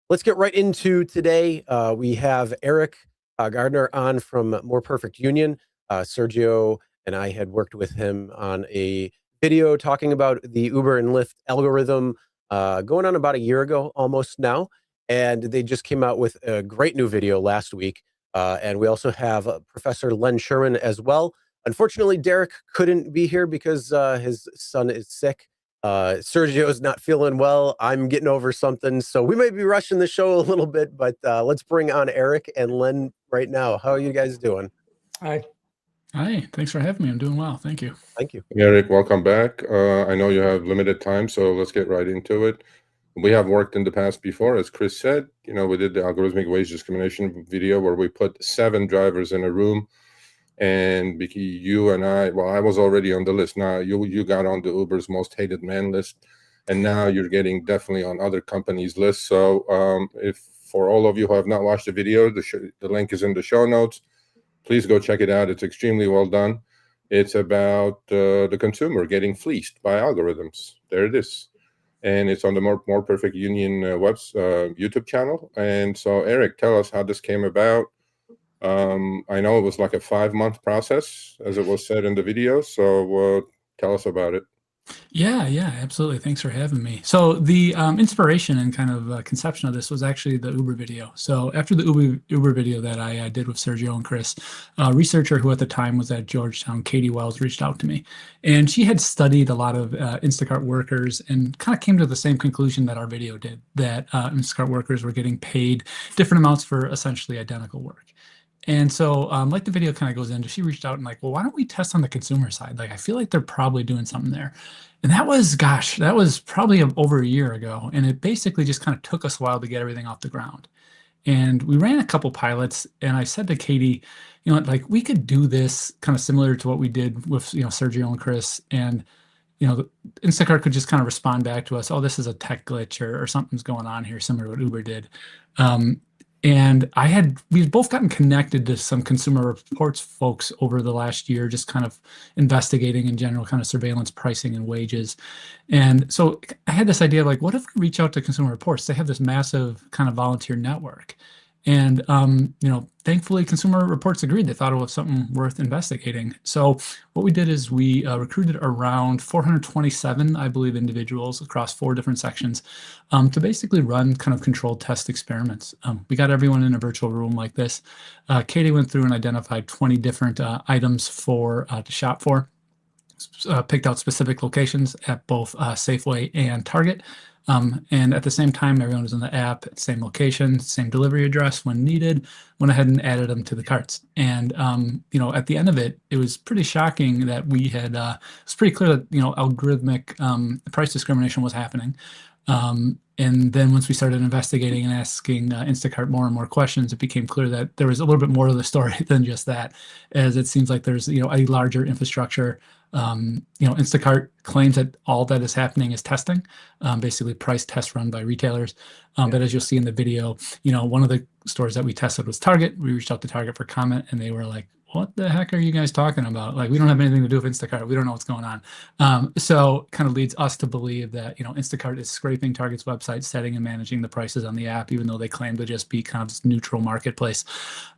Let's get right into today. We have Eric Gardner on from More Perfect Union. Sergio and I had worked with him on a video talking about the Uber and Lyft algorithm going on about a year ago almost now. And they just came out with a great new video last week. And we also have Professor Len Sherman as well. Unfortunately, Derek couldn't be here because his son is sick. Sergio's not feeling well. I'm getting over something. So we may be rushing the show a little bit, but let's bring on Eric and Len right now. How are you guys doing? Hi. Hi, thanks for having me. I'm doing well. Thank you. Thank you. Eric, welcome back. I know you have limited time, so let's get right into it. We have worked in the past before, as Chris said. We did the algorithmic wage discrimination video where we put 7 drivers in a room, and you and I was already on the list. Now you got on the Uber's most hated man list, and now you're getting definitely on other companies' lists. So if for all of you who have not watched the video, the link is in the show notes. Please go check it out. It's extremely well done. It's about the consumer getting fleeced by algorithms. There it is. And it's on the More Perfect Union YouTube channel. And so, Eric, tell us how this came about. I know it was like a 5-month process, as it was said in the video. So tell us about it. Yeah, absolutely. Thanks for having me. So the inspiration and kind of conception of this was actually the Uber video. So after the Uber video that I did with Sergio and Chris, a researcher who at the time was at Georgetown, Katie Wells, reached out to me. And she had studied a lot of Instacart workers and kind of came to the same conclusion that our video did, that Instacart workers were getting paid different amounts for essentially identical work. And so, like the video kind of goes into, she reached out and like, well, why don't we test on the consumer side? Like, I feel like they're probably doing something there. And that was probably over a year ago. And it basically just kind of took us a while to get everything off the ground. And we ran a couple pilots, and I said to Katie, like we could do this kind of similar to what we did with, Sergio and Chris. And, Instacart could just kind of respond back to us, oh, this is a tech glitch or something's going on here, similar to what Uber did. And we've both gotten connected to some consumer reports folks over the last year, just kind of investigating in general kind of surveillance pricing and wages. And so I had this idea of like, what if we reach out to consumer reports? They have this massive kind of volunteer network. And, thankfully, Consumer Reports agreed. They thought it was something worth investigating. So what we did is we recruited around 427, I believe, individuals across 4 different sections to basically run kind of controlled test experiments. We got everyone in a virtual room like this. Katie went through and identified 20 different items to shop for, picked out specific locations at both Safeway and Target. And at the same time, everyone was in the app, same location, same delivery address when needed, went ahead and added them to the carts. And, at the end of it, it was pretty shocking that we had, it's pretty clear that, algorithmic price discrimination was happening. And then once we started investigating and asking Instacart more and more questions, it became clear that there was a little bit more to the story than just that, as it seems like there's, a larger infrastructure. Instacart claims that all that is happening is testing, basically price tests run by retailers. But as you'll see in the video, one of the stores that we tested was Target. We reached out to Target for comment, and they were like, what the heck are you guys talking about? Like, we don't have anything to do with Instacart. We don't know what's going on. So kind of leads us to believe that, Instacart is scraping Target's website, setting and managing the prices on the app, even though they claim to just be kind of this neutral marketplace.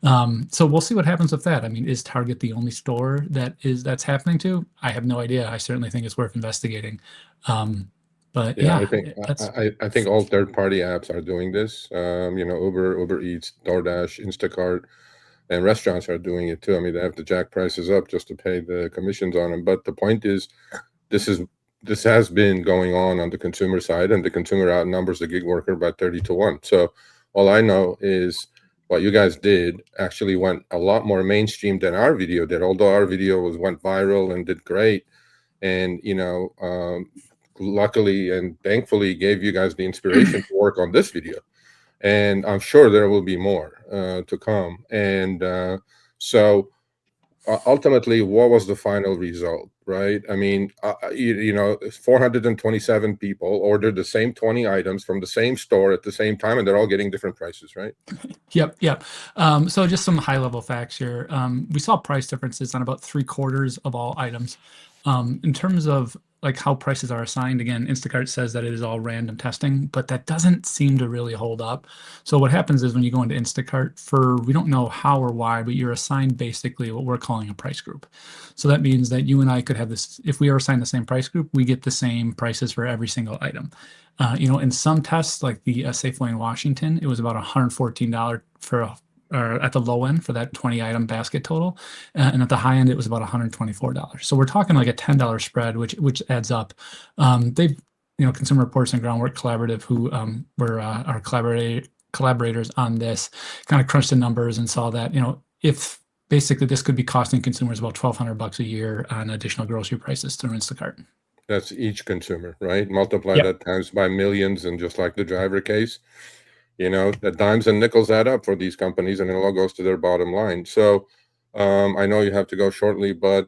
So we'll see what happens with that. I mean, is Target the only store that's happening to? I have no idea. I certainly think it's worth investigating. But yeah, I think all third-party apps are doing this. Uber Eats, DoorDash, Instacart, and restaurants are doing it too. I mean, they have to jack prices up just to pay the commissions on them. But the point is, this has been going on the consumer side, and the consumer outnumbers the gig worker by 30-1. So all I know is what you guys did actually went a lot more mainstream than our video did, although our video went viral and did great. And, luckily and thankfully gave you guys the inspiration to work on this video. And I'm sure there will be more to come. And so ultimately, what was the final result, right? I mean, 427 people ordered the same 20 items from the same store at the same time, and they're all getting different prices, right? Yep. So just some high-level facts here. We saw price differences on about 3/4 of all items. In terms of like how prices are assigned, again, Instacart says that it is all random testing, but that doesn't seem to really hold up. So what happens is when you go into Instacart, we don't know how or why, but you're assigned basically what we're calling a price group. So that means that you and I could have this, if we are assigned the same price group, we get the same prices for every single item. In some tests, like the Safeway in Washington, it was about $114 or at the low end for that 20 item basket total. And at the high end, it was about $124. So we're talking like a $10 spread, which adds up. Consumer Reports and Groundwork Collaborative, who were our collaborators on this, kind of crunched the numbers and saw that, if basically this could be costing consumers about $1,200 a year on additional grocery prices through Instacart. That's each consumer, right? Multiply Yep. that times by millions, and just like the driver case, the dimes and nickels add up for these companies, and it all goes to their bottom line. So I know you have to go shortly, but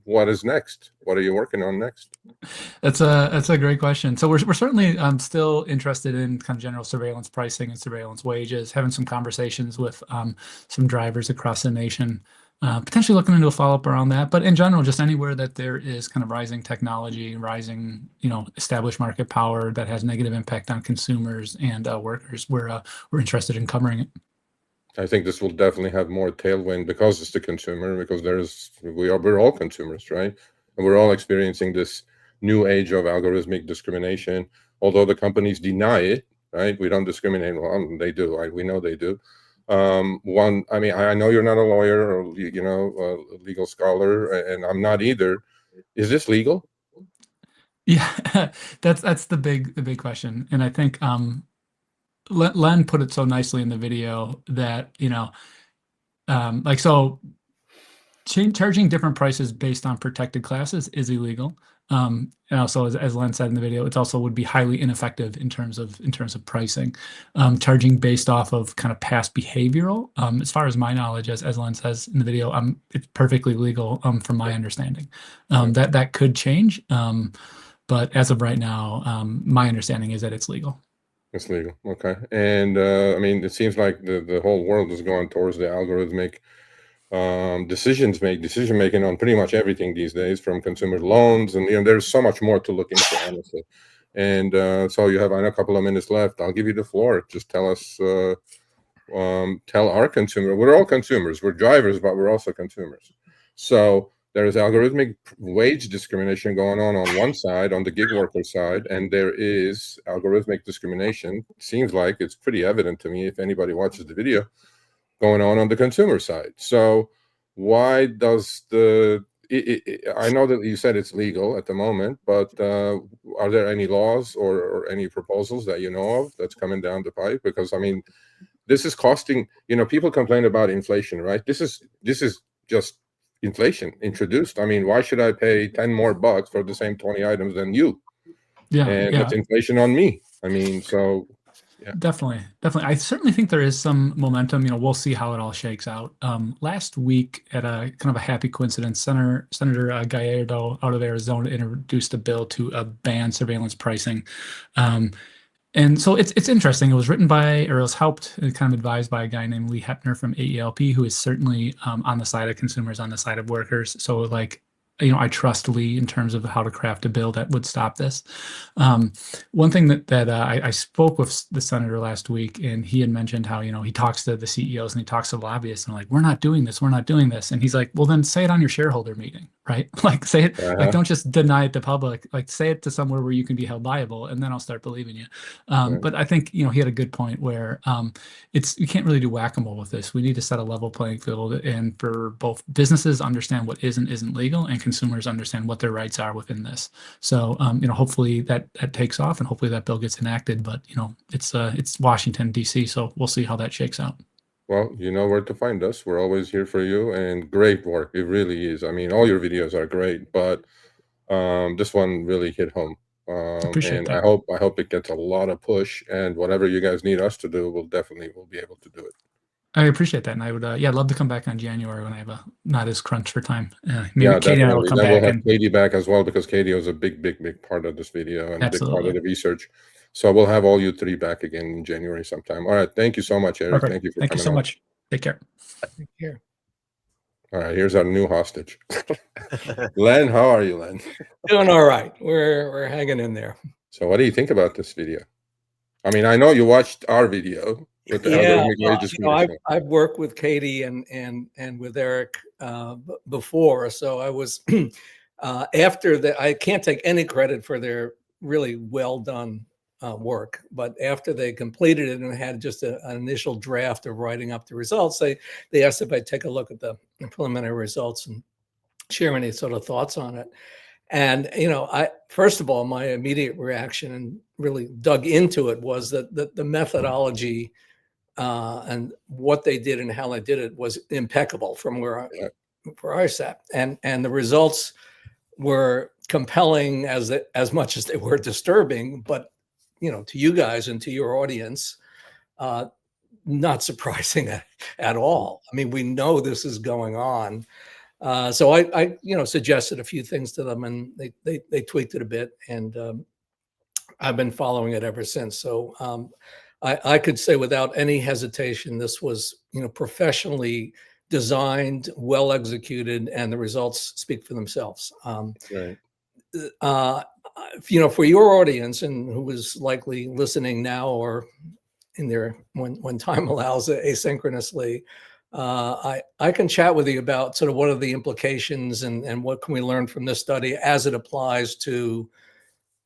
what is next? What are you working on next? That's a great question. So we're certainly still interested in kind of general surveillance pricing and surveillance wages, having some conversations with some drivers across the nation, potentially looking into a follow-up around that. But in general, just anywhere that there is kind of rising technology, rising, established market power that has negative impact on consumers and workers, we're interested in covering it. I think this will definitely have more tailwind because it's the consumer, because we're all consumers, right? And we're all experiencing this new age of algorithmic discrimination, although the companies deny it, right? We don't discriminate. Well, they do. We know they do. I know you're not a lawyer or, a legal scholar, and I'm not either. Is this legal? Yeah, that's the big question. And I think Len put it so nicely in the video that, charging different prices based on protected classes is illegal. And also, as Len said in the video, it also would be highly ineffective in terms of pricing. Charging based off of kind of past behavioral, as far as my knowledge, as Len says in the video, it's perfectly legal from my understanding. That could change, but as of right now, my understanding is that it's legal. It's legal. Okay. And it seems like the whole world is going towards the algorithmic decision making on pretty much everything these days, from consumer loans, and there's so much more to look into, honestly. And so you have a couple of minutes left. I'll give you the floor. Just tell us, tell our consumer. We're all consumers. We're drivers, but we're also consumers. So there is algorithmic wage discrimination going on one side, on the gig worker side, and there is algorithmic discrimination. Seems like it's pretty evident to me if anybody watches the video, going on the consumer side. So why does I know that you said it's legal at the moment, but are there any laws or any proposals that you know of that's coming down the pipe? Because this is costing, people complain about inflation, right? This is just inflation introduced. Why should I pay 10 more bucks for the same 20 items than you? Yeah. And it's inflation on me. So yeah. Definitely. I certainly think there is some momentum. We'll see how it all shakes out. Last week, at a kind of a happy coincidence, Senator Gallardo out of Arizona introduced a bill to ban surveillance pricing. And so it's interesting. It was written by, or it was helped and kind of advised by a guy named Lee Hepner from AELP, who is certainly on the side of consumers, on the side of workers. So I trust Lee in terms of how to craft a bill that would stop this. One thing that I spoke with the senator last week, and he had mentioned how, he talks to the CEOs and he talks to lobbyists, and like, we're not doing this. And he's like, well, then say it on your shareholder meeting, right? Like, say it, like, don't just deny it to public, like, say it to somewhere where you can be held liable, and then I'll start believing you. But I think, he had a good point where you can't really do whack-a-mole with this. We need to set a level playing field, and for both businesses understand what is and isn't legal, and consumers understand what their rights are within this. So, hopefully that takes off, and hopefully that bill gets enacted. But it's Washington, D.C., so we'll see how that shakes out. Well, you know where to find us. We're always here for you, and great work. It really is. All your videos are great, but this one really hit home. Appreciate that. I hope it gets a lot of push, and whatever you guys need us to do, we'll be able to do it. I appreciate that, and I would, I'd love to come back on January when I have not as crunch for time. Maybe Katie and I will come back. We'll have Katie back as well, because Katie was a big part of this video and Absolutely. a big part of the research. So we'll have all you three back again in January sometime. All right. Thank you so much, Eric. Perfect. Thank you for Thank you coming so on. much. Take care. Take care. All right, here's our new hostage. Len, how are you, Len? Doing all right. We're hanging in there. So what do you think about this video? I mean, I know you watched our video with the Yeah, algorithmic wage discrimination. I've worked with Katie and with Eric before, so I was after that. I can't take any credit for their really well done work, but after they completed it and had just an initial draft of writing up the results, they asked if I'd take a look at the preliminary results and share any sort of thoughts on it. And I first of all, my immediate reaction and really dug into it was that the methodology and what they did and how they did it was impeccable from where I sat, and the results were compelling as much as they were disturbing. But to you guys and to your audience, not surprising at all. I mean, we know this is going on. So I suggested a few things to them, and they tweaked it a bit, and I've been following it ever since. So I could say without any hesitation, this was professionally designed, well executed, and the results speak for themselves. Right. For your audience and who is likely listening now or in there when time allows asynchronously, I can chat with you about sort of what are the implications and what can we learn from this study as it applies to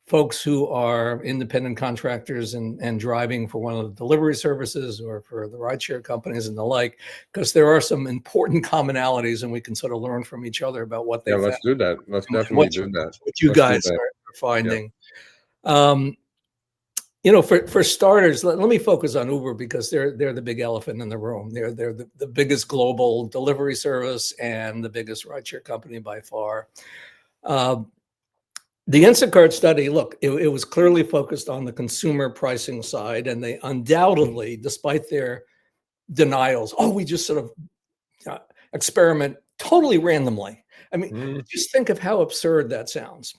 folks who are independent contractors and driving for one of the delivery services or for the rideshare companies and the like, because there are some important commonalities and we can sort of learn from each other about what they Yeah, found. let's do that. Let's definitely do that. What you guys are finding. For starters, let me focus on Uber because they're the big elephant in the room. They're the biggest global delivery service and the biggest rideshare company by far. The Instacart study, look, it was clearly focused on the consumer pricing side, and they undoubtedly, despite their denials, we just sort of experiment totally randomly. I mean, just think of how absurd that sounds.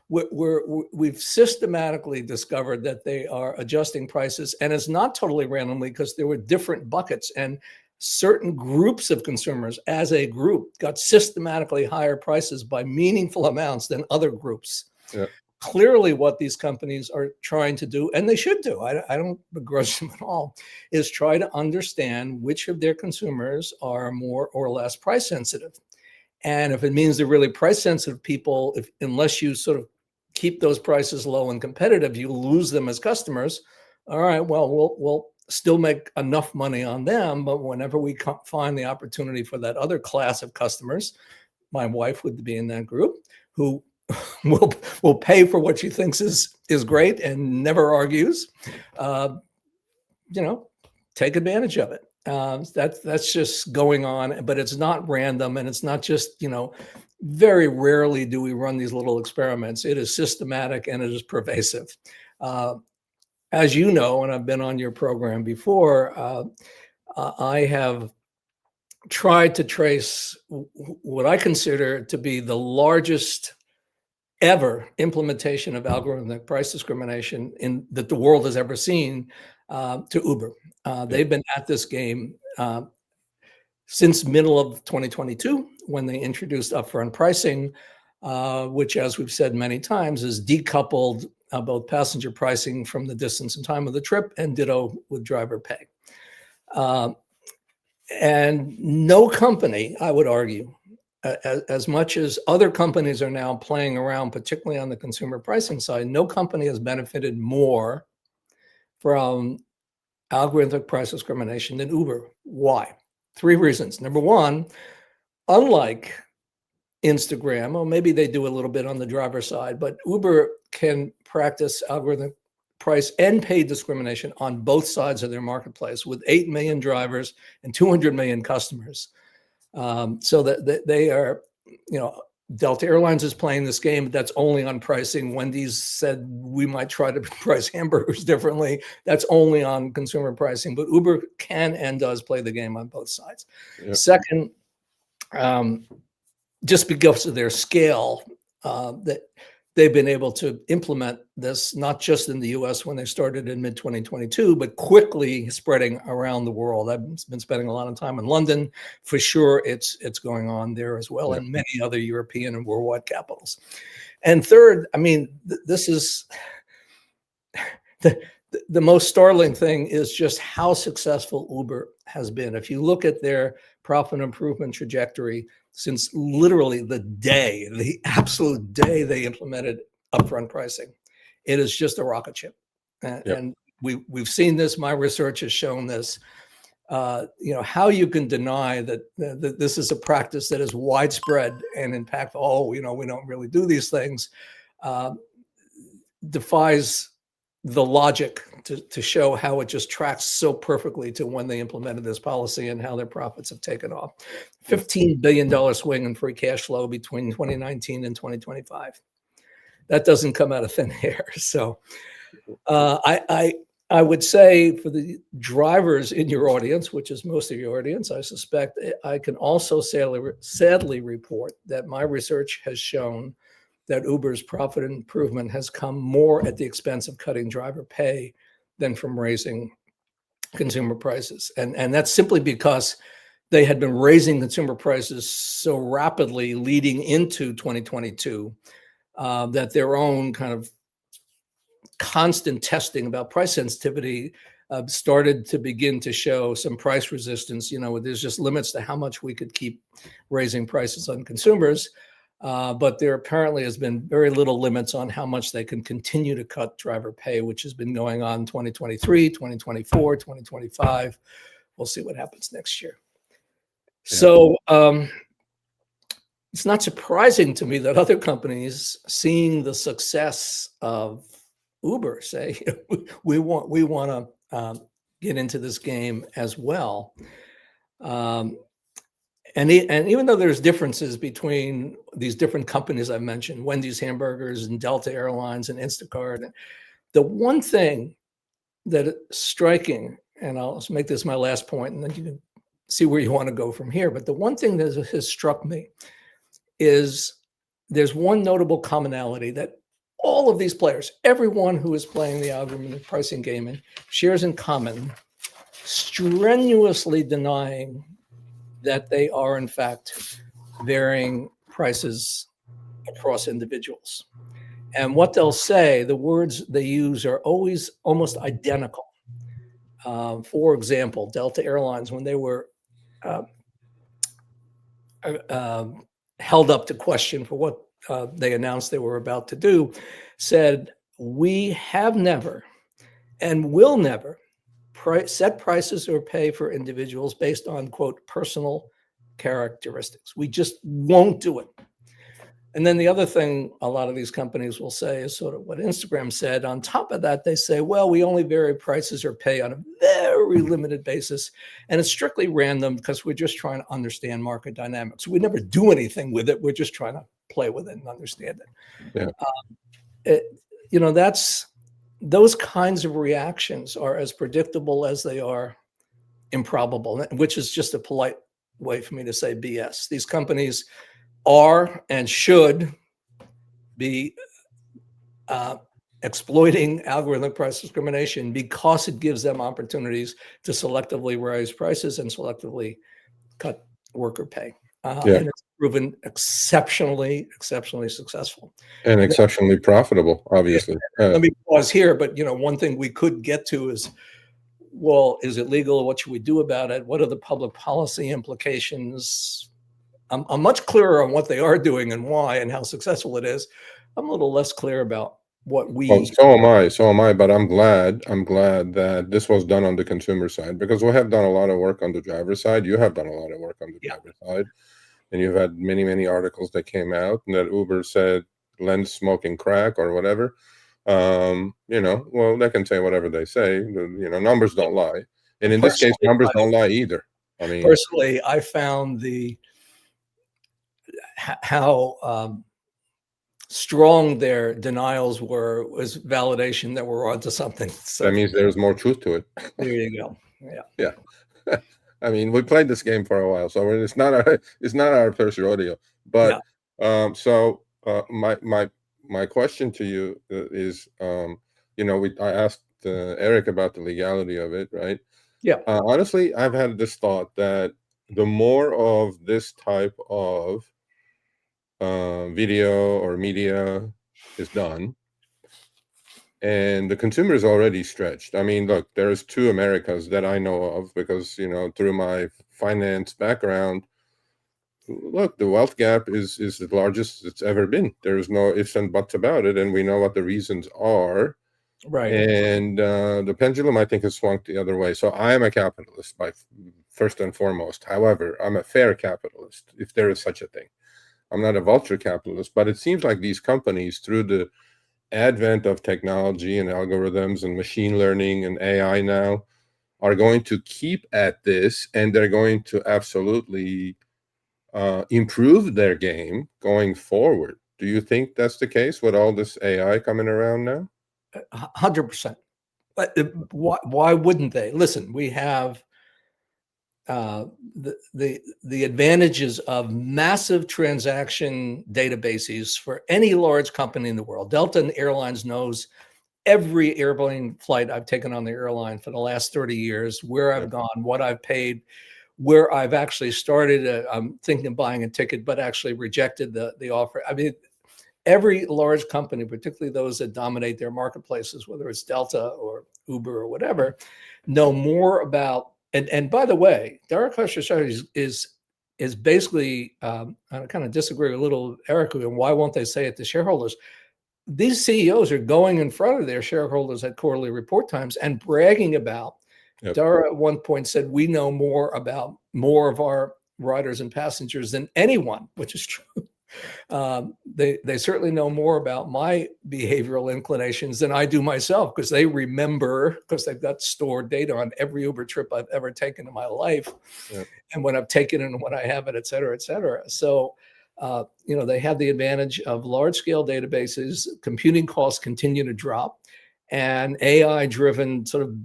We've systematically discovered that they are adjusting prices, and it's not totally randomly because there were different buckets, and certain groups of consumers as a group got systematically higher prices by meaningful amounts than other groups. Yeah. Clearly what these companies are trying to do, and they should do, I don't begrudge them at all, is try to understand which of their consumers are more or less price sensitive. And if it means they're really price sensitive people, unless you sort of keep those prices low and competitive, you lose them as customers. All right, well, we'll still make enough money on them, but whenever we find the opportunity for that other class of customers, my wife would be in that group, who will pay for what she thinks is great and never argues, take advantage of it. That's just going on, but it's not random, and it's not just, very rarely do we run these little experiments. It is systematic and it is pervasive. As you know, and I've been on your program before, I have tried to trace what I consider to be the largest ever implementation of algorithmic price discrimination that the world has ever seen to Uber. They've been at this game since middle of 2022 when they introduced upfront pricing, which, as we've said many times, is decoupled both passenger pricing from the distance and time of the trip, and ditto with driver pay. And no company, I would argue, as much as other companies are now playing around, particularly on the consumer pricing side, no company has benefited more from algorithmic price discrimination than Uber. Why? 3 reasons. Number one, unlike Instagram, or maybe they do a little bit on the driver side, but Uber can practice algorithmic price and pay discrimination on both sides of their marketplace with 8 million drivers and 200 million customers. So that they are, Delta Airlines is playing this game, but that's only on pricing. Wendy's said we might try to price hamburgers differently. That's only on consumer pricing, but Uber can and does play the game on both sides. Yep. Second, just because of their scale, that they've been able to implement this, not just in the US when they started in mid-2022, but quickly spreading around the world. I've been spending a lot of time in London. For sure, it's going on there as well, and many other European and worldwide capitals. And third, I mean, this is the most startling thing is just how successful Uber has been. If you look at their profit improvement trajectory since literally the absolute day they implemented upfront pricing, it is just a rocket ship. And we've seen this. My research has shown this. How you can deny that this is a practice that is widespread and impactful. Oh, we don't really do these things. Defies the logic to show how it just tracks so perfectly to when they implemented this policy and how their profits have taken off. $15 billion swing in free cash flow between 2019 and 2025. That doesn't come out of thin air. So I would say for the drivers in your audience, which is most of your audience, I suspect, I can also sadly report that my research has shown that Uber's profit improvement has come more at the expense of cutting driver pay than from raising consumer prices. And that's simply because they had been raising consumer prices so rapidly leading into 2022 that their own kind of constant testing about price sensitivity started to begin to show some price resistance. There's just limits to how much we could keep raising prices on consumers. But there apparently has been very little limits on how much they can continue to cut driver pay, which has been going on 2023, 2024, 2025. We'll see what happens next year. Yeah. So it's not surprising to me that other companies, seeing the success of Uber, say we want to get into this game as well. And even though there's differences between these different companies I mentioned, Wendy's Hamburgers and Delta Airlines and Instacart, the one thing that is striking, and I'll make this my last point, and then you can see where you want to go from here. But the one thing that has struck me is there's one notable commonality that all of these players, everyone who is playing the algorithmic pricing game, shares in common, strenuously denying that they are, in fact, varying prices across individuals. And what they'll say, the words they use are always almost identical. For example, Delta Airlines, when they were held up to question for what they announced they were about to do, said, "We have never and will never set prices or pay for individuals based on, quote, personal characteristics. We just won't do it." And then the other thing a lot of these companies will say is sort of what Instagram said. On top of that, they say, well, we only vary prices or pay on a very limited basis. And it's strictly random because we're just trying to understand market dynamics. We never do anything with it. We're just trying to play with it and understand it. Yeah. That's those kinds of reactions are as predictable as they are improbable, which is just a polite way for me to say BS. These companies are and should be exploiting algorithmic price discrimination because it gives them opportunities to selectively raise prices and selectively cut worker pay. And it's proven exceptionally successful. And exceptionally profitable, obviously. Let me pause here, but one thing we could get to is, well, is it legal? What should we do about it? What are the public policy implications? I'm much clearer on what they are doing and why and how successful it is. I'm a little less clear about what we. Well, so am I. But I'm glad that this was done on the consumer side, because we have done a lot of work on the driver side. You have done a lot of work on the driver side, and you've had many articles that came out that Uber said lends smoking crack or whatever. Well, they can say whatever they say. Numbers don't lie, and in this case, numbers don't lie either. I mean, personally, I found how strong their denials was validation that we're onto something. So that means there's more truth to it. There you go. Yeah. I mean, we played this game for a while, so it's not our first rodeo. But my my question to you is, I asked Eric about the legality of it, right? Yeah. Honestly, I've had this thought that the more of this type of video or media is done, and the consumer is already stretched. I mean, look, there's two Americas that I know of because, through my finance background, look, the wealth gap is the largest it's ever been. There's no ifs and buts about it, and we know what the reasons are. Right. And the pendulum, I think, has swung the other way. So I am a capitalist by first and foremost. However, I'm a fair capitalist, if there is such a thing. I'm not a vulture capitalist, but it seems like these companies, through the advent of technology and algorithms and machine learning and AI now, are going to keep at this, and they're going to absolutely improve their game going forward. Do you think that's the case with all this AI coming around now? 100%. But why wouldn't they? Listen, we have the advantages of massive transaction databases for any large company in the world. Delta Airlines knows every airplane flight I've taken on the airline for the last 30 years, where I've gone, what I've paid, where I've actually started. I'm thinking of buying a ticket, but actually rejected the offer. I mean, every large company, particularly those that dominate their marketplaces, whether it's Delta or Uber or whatever, know more about. And by the way, direct customer service is basically. I kind of disagree a little, Eric. And why won't they say it to shareholders? These CEOs are going in front of their shareholders at quarterly report times and bragging about. Yep. Dara at one point said, "We know more about more of our riders and passengers than anyone," which is true. They certainly know more about my behavioral inclinations than I do myself, because they remember, because they've got stored data on every Uber trip I've ever taken in my life, and when I've taken it and when I haven't, et cetera, et cetera. So, they have the advantage of large scale databases. Computing costs continue to drop, and AI driven sort of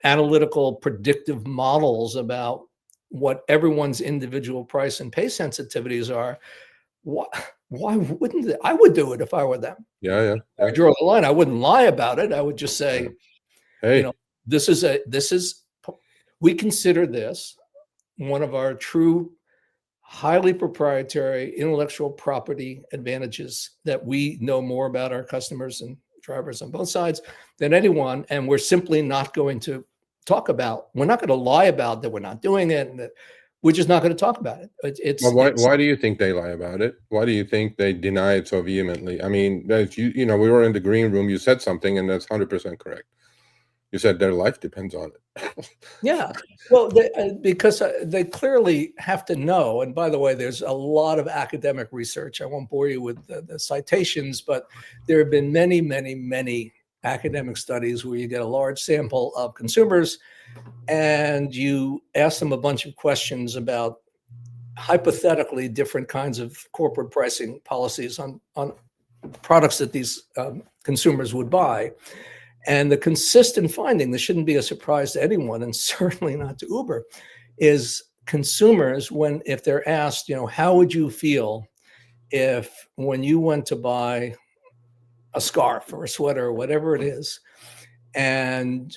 analytical predictive models about what everyone's individual price and pay sensitivities are. Why wouldn't they? I would do it if I were them. Yeah. I draw the line. I wouldn't lie about it. I would just say, Hey, we consider this one of our true highly proprietary intellectual property advantages, that we know more about our customers and drivers on both sides than anyone. And we're simply not going to we're not going to lie about that we're not doing it, and that we're just not going to talk about it. why do you think they lie about it? Why do you think they deny it so vehemently? I mean, as we were in the green room, you said something, and that's 100% correct. You said their life depends on it. Yeah, well, because they clearly have to know. And by the way, there's a lot of academic research. I won't bore you with the citations, but there have been many, many, many academic studies where you get a large sample of consumers and you ask them a bunch of questions about hypothetically different kinds of corporate pricing policies on products that these consumers would buy. And the consistent finding, this shouldn't be a surprise to anyone, and certainly not to Uber, is consumers, if they're asked, how would you feel if when you went to buy a scarf or a sweater or whatever it is, and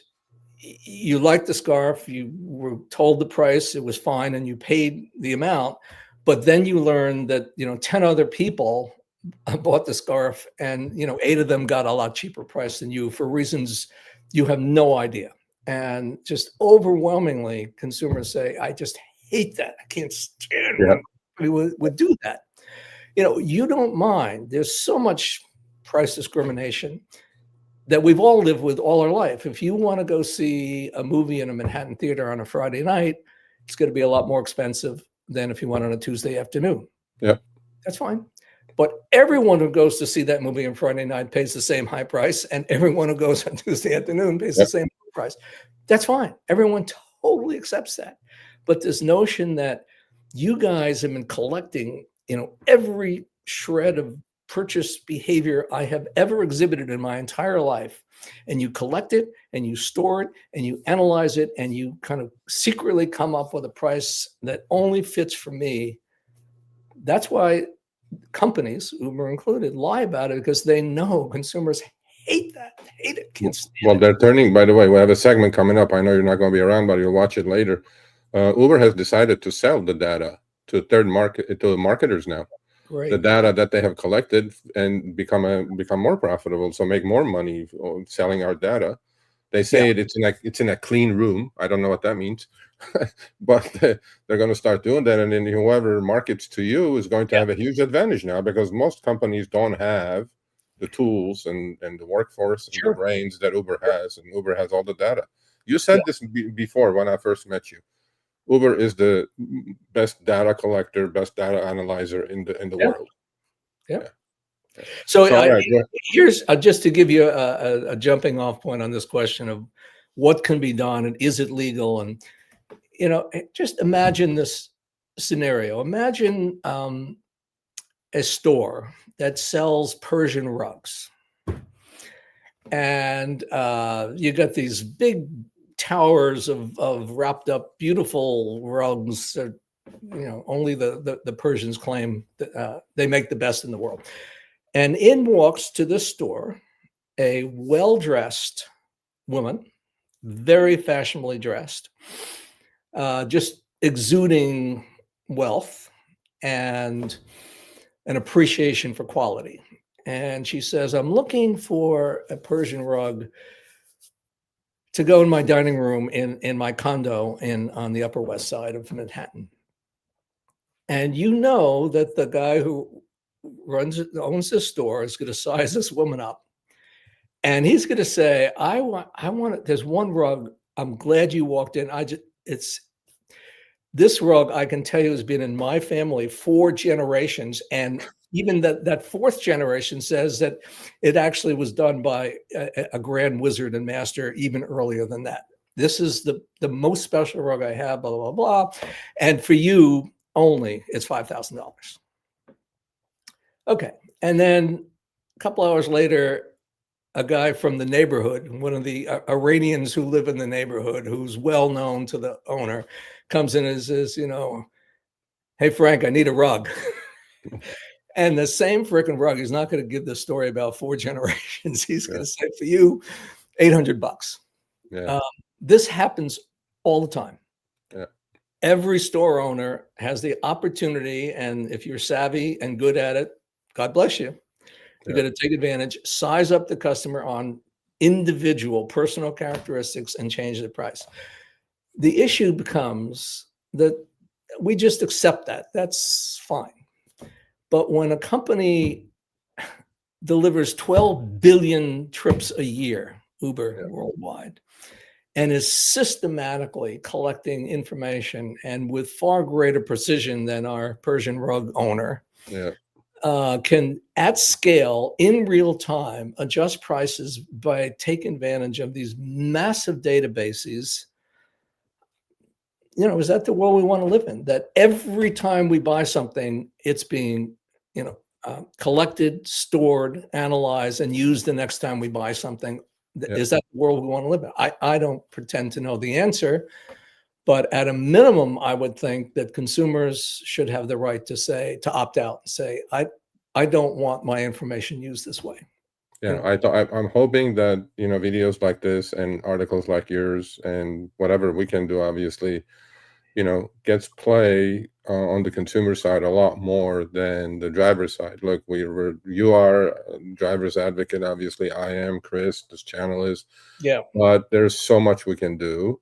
you liked the scarf, you were told the price, it was fine, and you paid the amount, but then you learned that 10 other people bought the scarf, and 8 of them got a lot cheaper price than you for reasons you have no idea. And just overwhelmingly, consumers say, "I just hate that. I can't stand when we would do that." You don't mind. There's so much price discrimination that we've all lived with all our life. If you want to go see a movie in a Manhattan theater on a Friday night, it's going to be a lot more expensive than if you went on a Tuesday afternoon. Yep. That's fine. But everyone who goes to see that movie on Friday night pays the same high price, and everyone who goes on Tuesday afternoon pays the same price. That's fine. Everyone totally accepts that. But this notion that you guys have been collecting, every shred of purchase behavior I have ever exhibited in my entire life, and you collect it and you store it and you analyze it and you kind of secretly come up with a price that only fits for me. That's why companies, Uber included, lie about it because they know consumers hate that, hate it, can't stand Well, it. they're turning, by the way, we have a segment coming up. I know you're not going to be around, but you'll watch it later. Uber has decided to sell the data to marketers now. Great. The data that they have collected and become more profitable, so make more money selling our data. They say it's in a clean room. I don't know what that means, but they're going to start doing that, and then whoever markets to you is going to have a huge advantage now, because most companies don't have the tools and the workforce and the brains that Uber has, and Uber has all the data. You said this before when I first met you. Uber is the best data collector, best data analyzer in the world. Yeah. So right, here's just to give you a jumping off point on this question of what can be done and is it legal, and just imagine this scenario. Imagine a store that sells Persian rugs, and you got these big towers of wrapped up beautiful rugs that, only the Persians claim that they make the best in the world. And in walks to the store a well-dressed woman, very fashionably dressed, just exuding wealth and an appreciation for quality. And she says, "I'm looking for a Persian rug to go in my dining room in my condo on the Upper West Side of Manhattan." And you know that the guy who owns this store is going to size this woman up, and he's going to say, I want it. There's one rug. I'm glad you walked in. It's this rug. I can tell you has been in my family 4 generations, and even that 4th generation says that it actually was done by a grand wizard and master even earlier than that. This is the most special rug I have. Blah blah blah, and for you only, it's $5,000. Okay, and then a couple hours later, a guy from the neighborhood, one of the Iranians who live in the neighborhood, who's well known to the owner, comes in and says, "Hey, Frank, I need a rug." And the same freaking rug, he's not going to give the story about 4 generations. He's going to say, for you, $800. Yeah. This happens all the time. Yeah. Every store owner has the opportunity, and if you're savvy and good at it, God bless you. You're going to take advantage, size up the customer on individual personal characteristics, and change the price. The issue becomes that we just accept that. That's fine. But when a company delivers 12 billion trips a year, Uber worldwide, and is systematically collecting information and with far greater precision than our Persian rug owner, can at scale in real time adjust prices by taking advantage of these massive databases, is that the world we want to live in? That every time we buy something, it's being, collected, stored, analyzed, and used the next time we buy something. Is that the world we want to live in? I don't pretend to know the answer, but at a minimum, I would think that consumers should have the right to opt out and say, I don't want my information used this way. Yeah, I'm hoping that, videos like this and articles like yours and whatever we can do, obviously, gets play on the consumer side a lot more than the driver's side. Look, you are a driver's advocate, obviously. I am, Chris, this channel is. Yeah. But there's so much we can do,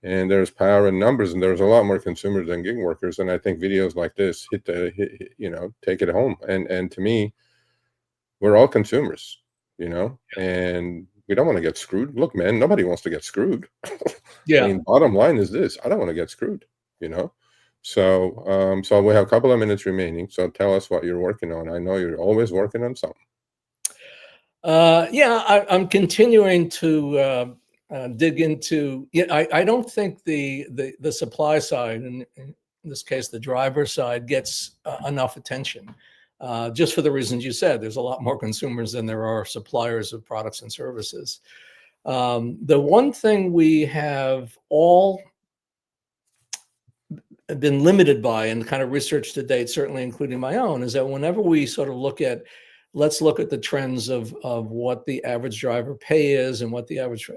and there's power in numbers, and there's a lot more consumers than gig workers. And I think videos like this take it home. And to me, we're all consumers, and we don't want to get screwed. Look, man, nobody wants to get screwed. Yeah. I mean, bottom line is this: I don't want to get screwed. So, so we have a couple of minutes remaining. So tell us what you're working on. I know you're always working on something. I'm continuing to dig into. I don't think the supply side, and in this case, the driver side, gets enough attention. Just for the reasons you said, there's a lot more consumers than there are suppliers of products and services. The one thing we have all been limited by, and kind of research to date, certainly including my own, is that whenever we sort of let's look at the trends of what the average driver pay is and what the average,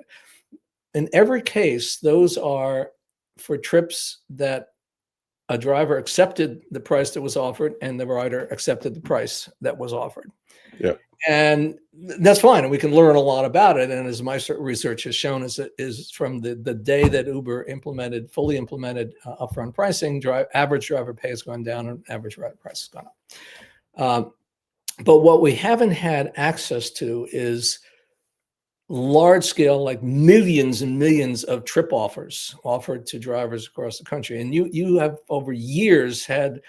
in every case, those are for trips that a driver accepted the price that was offered and the rider accepted the price that was offered. Yeah. And that's fine. And we can learn a lot about it. And as my research has shown, is from the day that Uber fully implemented upfront pricing, average driver pay has gone down and average rider price has gone up. But what we haven't had access to is large scale, like millions and millions of trip offers offered to drivers across the country. And you have over years had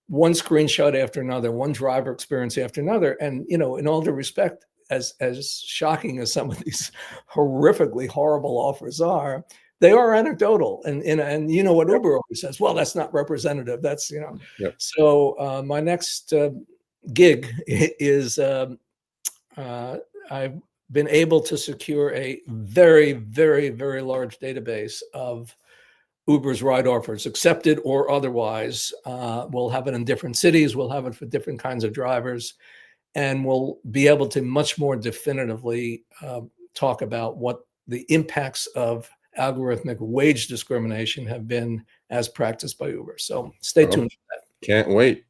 one screenshot after another, one driver experience after another. And, in all due respect, as shocking as some of these horrifically horrible offers are, they are anecdotal. And what Uber always says, well, that's not representative. That's, Yep. So my next gig is I've been able to secure a very, very, very large database of Uber's ride offers, accepted or otherwise. We'll have it in different cities. We'll have it for different kinds of drivers. And we'll be able to much more definitively talk about what the impacts of algorithmic wage discrimination have been as practiced by Uber. So stay tuned for that. Can't wait.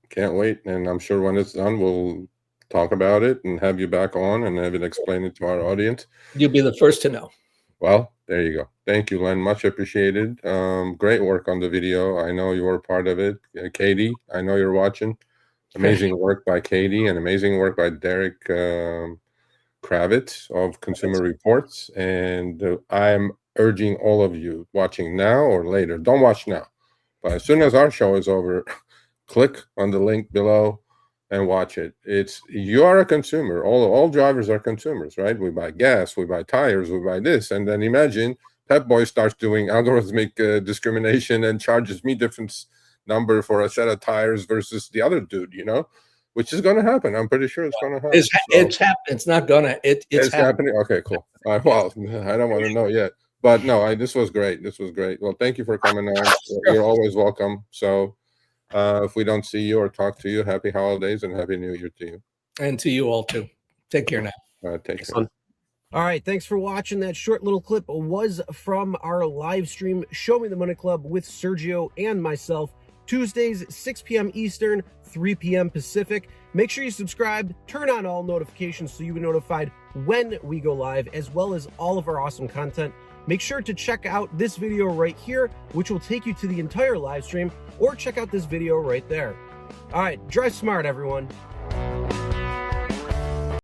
And I'm sure when it's done, we'll talk about it and have you back on and have it explain it to our audience. You'll be the first to know. Well, there you go. Thank you, Len. Much appreciated. Great work on the video. I know you were part of it. Katie, I know you're watching. Amazing work by Katie and amazing work by Derek Kravitz of Consumer Reports. And I'm urging all of you watching now or later, don't watch now, but as soon as our show is over, click on the link below and watch it. You are a consumer. All drivers are consumers, right? We buy gas, we buy tires, we buy this. And then imagine Pep Boy starts doing algorithmic discrimination and charges me different number for a set of tires versus the other dude, which is going to happen. I'm pretty sure it's going to happen. It's happening. It's not going to. It's happening. Okay, cool. Well, I don't want to know yet. But no, this was great. Well, thank you for coming on. You're always welcome. So if we don't see you or talk to you, happy holidays and happy new year to you. And to you all too. Take care now. Take care. All right, thanks for watching. That short little clip was from our live stream, Show Me the Money Club with Sergio and myself, Tuesdays, 6 p.m. Eastern, 3 p.m. Pacific. Make sure you subscribe, turn on all notifications so you'll be notified when we go live, as well as all of our awesome content. Make sure to check out this video right here, which will take you to the entire live stream, or check out this video right there. All right, drive smart, everyone.